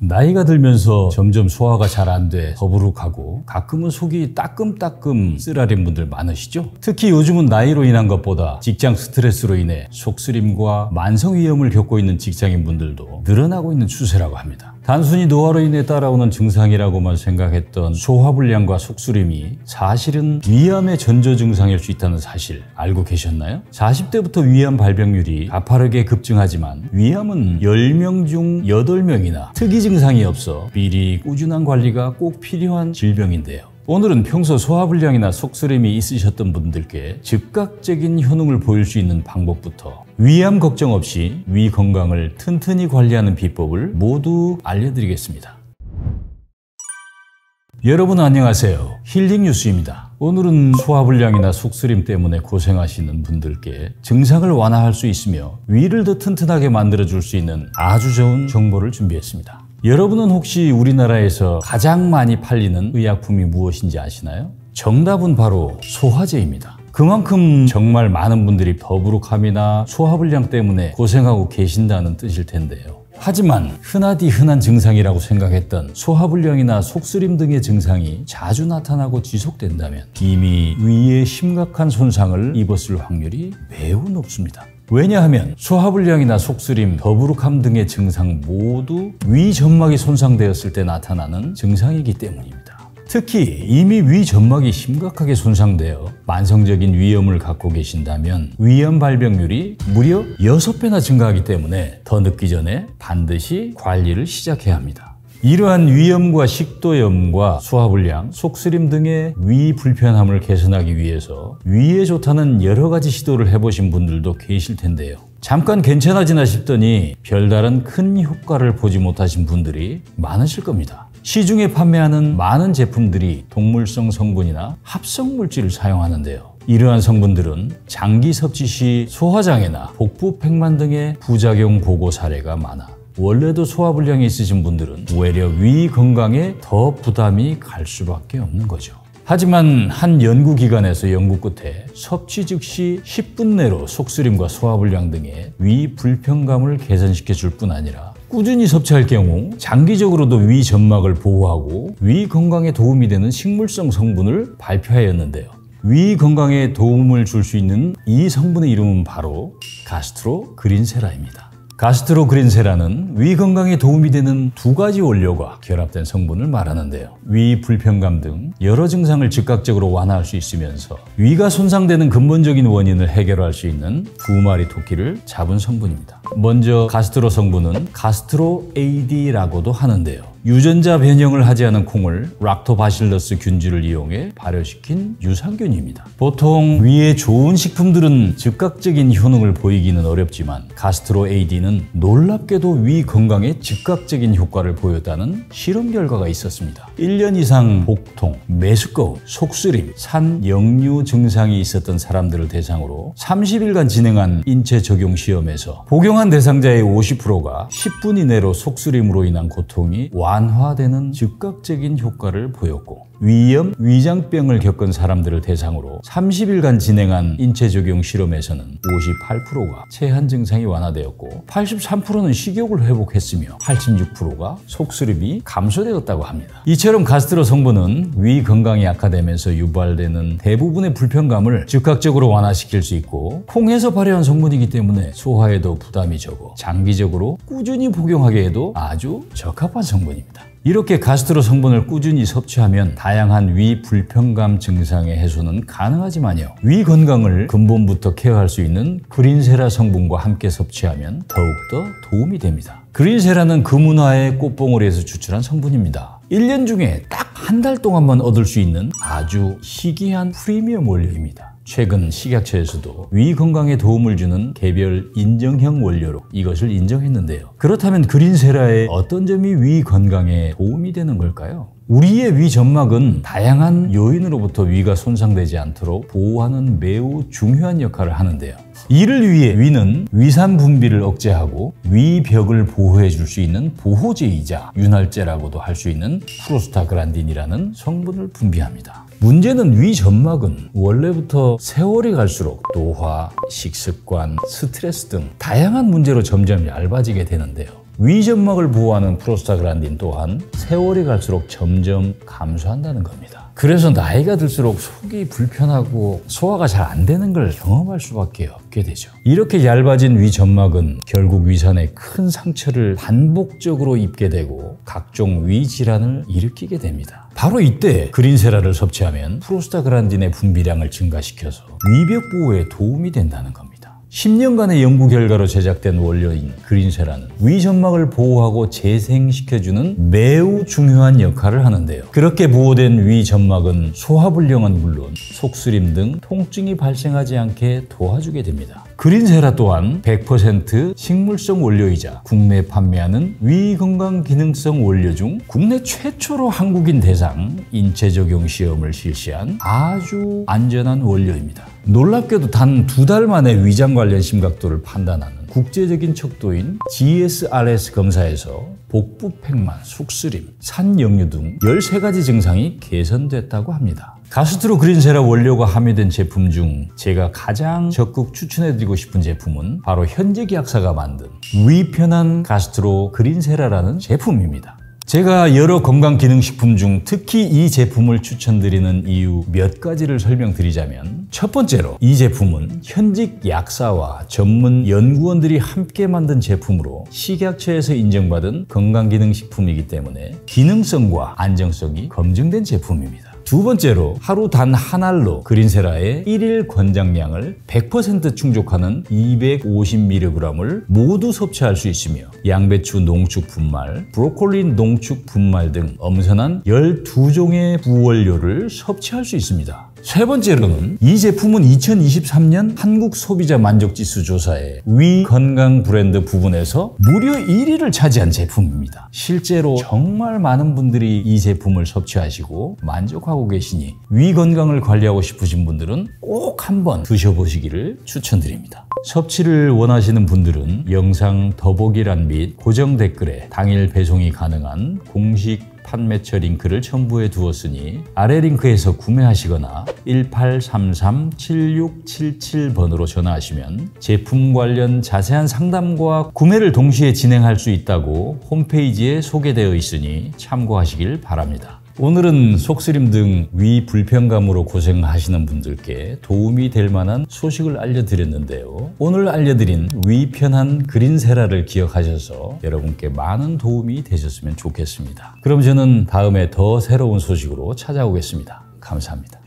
나이가 들면서 점점 소화가 잘 안 돼 더부룩하고 가끔은 속이 따끔따끔 쓰라린 분들 많으시죠? 특히 요즘은 나이로 인한 것보다 직장 스트레스로 인해 속쓰림과 만성 위염을 겪고 있는 직장인분들도 늘어나고 있는 추세라고 합니다. 단순히 노화로 인해 따라오는 증상이라고만 생각했던 소화불량과 속쓰림이 사실은 위암의 전조 증상일 수 있다는 사실 알고 계셨나요? 40대부터 위암 발병률이 가파르게 급증하지만 위암은 10명 중 8명이나 특이 증상이 없어 미리 꾸준한 관리가 꼭 필요한 질병인데요. 오늘은 평소 소화불량이나 속쓰림이 있으셨던 분들께 즉각적인 효능을 보일 수 있는 방법부터 위암 걱정 없이 위 건강을 튼튼히 관리하는 비법을 모두 알려드리겠습니다. 여러분 안녕하세요. 힐링뉴스입니다. 오늘은 소화불량이나 속쓰림 때문에 고생하시는 분들께 증상을 완화할 수 있으며 위를 더 튼튼하게 만들어줄 수 있는 아주 좋은 정보를 준비했습니다. 여러분은 혹시 우리나라에서 가장 많이 팔리는 의약품이 무엇인지 아시나요? 정답은 바로 소화제입니다. 그만큼 정말 많은 분들이 더부룩함이나 소화불량 때문에 고생하고 계신다는 뜻일 텐데요. 하지만 흔하디 흔한 증상이라고 생각했던 소화불량이나 속쓰림 등의 증상이 자주 나타나고 지속된다면 이미 위에 심각한 손상을 입었을 확률이 매우 높습니다. 왜냐하면 소화불량이나 속쓰림, 더부룩함 등의 증상 모두 위 점막이 손상되었을 때 나타나는 증상이기 때문입니다. 특히 이미 위 점막이 심각하게 손상되어 만성적인 위염을 갖고 계신다면 위암 발병률이 무려 6배나 증가하기 때문에 더 늦기 전에 반드시 관리를 시작해야 합니다. 이러한 위염과 식도염과 소화불량, 속쓰림 등의 위 불편함을 개선하기 위해서 위에 좋다는 여러 가지 시도를 해보신 분들도 계실 텐데요. 잠깐 괜찮아지나 싶더니 별다른 큰 효과를 보지 못하신 분들이 많으실 겁니다. 시중에 판매하는 많은 제품들이 동물성 성분이나 합성물질을 사용하는데요. 이러한 성분들은 장기 섭취 시 소화장애나 복부 팽만 등의 부작용 보고 사례가 많아 원래도 소화불량이 있으신 분들은 오히려 위 건강에 더 부담이 갈 수밖에 없는 거죠. 하지만 한 연구기관에서 연구 끝에 섭취 즉시 10분 내로 속쓰림과 소화불량 등의 위 불편감을 개선시켜 줄 뿐 아니라 꾸준히 섭취할 경우 장기적으로도 위 점막을 보호하고 위 건강에 도움이 되는 식물성 성분을 발표하였는데요. 위 건강에 도움을 줄 수 있는 이 성분의 이름은 바로 가스트로그린세라입니다. 가스트로그린세라는 위 건강에 도움이 되는 두 가지 원료가 결합된 성분을 말하는데요. 위 불편감 등 여러 증상을 즉각적으로 완화할 수 있으면서 위가 손상되는 근본적인 원인을 해결할 수 있는 두 마리 토끼를 잡은 성분입니다. 먼저 가스트로 성분은 가스트로 AD라고도 하는데요. 유전자 변형을 하지 않은 콩을 락토바실러스 균주를 이용해 발효시킨 유산균입니다. 보통 위에 좋은 식품들은 즉각적인 효능을 보이기는 어렵지만 가스트로 AD는 놀랍게도 위 건강에 즉각적인 효과를 보였다는 실험 결과가 있었습니다. 1년 이상 복통, 메스꺼움, 속쓰림, 산, 역류 증상이 있었던 사람들을 대상으로 30일간 진행한 인체 적용 시험에서 복용한 대상자의 50%가 10분 이내로 속쓰림으로 인한 고통이 완화되는 즉각적인 효과를 보였고 위염, 위장병을 겪은 사람들을 대상으로 30일간 진행한 인체 적용 실험에서는 58%가 체한 증상이 완화되었고 83%는 식욕을 회복했으며 86%가 속쓰림이 감소되었다고 합니다. 이처럼 가스트로 성분은 위 건강이 악화되면서 유발되는 대부분의 불편감을 즉각적으로 완화시킬 수 있고 콩에서 발효한 성분이기 때문에 소화에도 부담이 적어 장기적으로 꾸준히 복용하게 해도 아주 적합한 성분입니다. 이렇게 가스트로 성분을 꾸준히 섭취하면 다양한 위 불편감 증상의 해소는 가능하지만요. 위 건강을 근본부터 케어할 수 있는 그린세라 성분과 함께 섭취하면 더욱더 도움이 됩니다. 그린세라는 금운화의 꽃봉오리에서 추출한 성분입니다. 1년 중에 딱 한 달 동안만 얻을 수 있는 아주 희귀한 프리미엄 원료입니다. 최근 식약처에서도 위 건강에 도움을 주는 개별 인정형 원료로 이것을 인정했는데요. 그렇다면 그린세라의 어떤 점이 위 건강에 도움이 되는 걸까요? 우리의 위 점막은 다양한 요인으로부터 위가 손상되지 않도록 보호하는 매우 중요한 역할을 하는데요. 이를 위해 위는 위산 분비를 억제하고 위벽을 보호해 줄 수 있는 보호제이자 윤활제라고도 할 수 있는 프로스타글란딘이라는 성분을 분비합니다. 문제는 위 점막은 원래부터 세월이 갈수록 노화, 식습관, 스트레스 등 다양한 문제로 점점 얇아지게 되는데요. 위점막을 보호하는 프로스타글란딘 또한 세월이 갈수록 점점 감소한다는 겁니다. 그래서 나이가 들수록 속이 불편하고 소화가 잘 안 되는 걸 경험할 수밖에 없게 되죠. 이렇게 얇아진 위점막은 결국 위산에 큰 상처를 반복적으로 입게 되고 각종 위 질환을 일으키게 됩니다. 바로 이때 그린세라를 섭취하면 프로스타글란딘의 분비량을 증가시켜서 위벽 보호에 도움이 된다는 겁니다. 10년간의 연구 결과로 제작된 원료인 그린세라는 위점막을 보호하고 재생시켜주는 매우 중요한 역할을 하는데요. 그렇게 보호된 위점막은 소화불량은 물론 속쓰림 등 통증이 발생하지 않게 도와주게 됩니다. 그린세라 또한 100% 식물성 원료이자 국내 판매하는 위건강기능성 원료 중 국내 최초로 한국인 대상 인체 적용 시험을 실시한 아주 안전한 원료입니다. 놀랍게도 단 2달 만에 위장 관련 심각도를 판단하는 국제적인 척도인 GSRS 검사에서 복부 팽만, 속쓰림, 산역류 등 13가지 증상이 개선됐다고 합니다. 가스트로 그린세라 원료가 함유된 제품 중 제가 가장 적극 추천해드리고 싶은 제품은 바로 현재 계약사가 만든 위편한 가스트로 그린세라라는 제품입니다. 제가 여러 건강기능식품 중 특히 이 제품을 추천드리는 이유 몇 가지를 설명드리자면, 첫 번째로 이 제품은 현직 약사와 전문 연구원들이 함께 만든 제품으로 식약처에서 인정받은 건강기능식품이기 때문에 기능성과 안정성이 검증된 제품입니다. 두 번째로 하루 단 한 알로 그린세라의 1일 권장량을 100% 충족하는 250mg을 모두 섭취할 수 있으며 양배추 농축 분말, 브로콜리 농축 분말 등 엄선한 12종의 부원료를 섭취할 수 있습니다. 세 번째로는 이 제품은 2023년 한국 소비자 만족지수 조사에 위 건강 브랜드 부분에서 무려 1위를 차지한 제품입니다. 실제로 정말 많은 분들이 이 제품을 섭취하시고 만족하고 계시니 위 건강을 관리하고 싶으신 분들은 꼭 한번 드셔보시기를 추천드립니다. 섭취를 원하시는 분들은 영상 더보기란 및 고정 댓글에 당일 배송이 가능한 공식 판매처 링크를 첨부해 두었으니 아래 링크에서 구매하시거나 1833-7677번으로 전화하시면 제품 관련 자세한 상담과 구매를 동시에 진행할 수 있다고 홈페이지에 소개되어 있으니 참고하시길 바랍니다. 오늘은 속쓰림 등 위 불편감으로 고생하시는 분들께 도움이 될 만한 소식을 알려드렸는데요. 오늘 알려드린 위 편한 그린세라를 기억하셔서 여러분께 많은 도움이 되셨으면 좋겠습니다. 그럼 저는 다음에 더 새로운 소식으로 찾아오겠습니다. 감사합니다.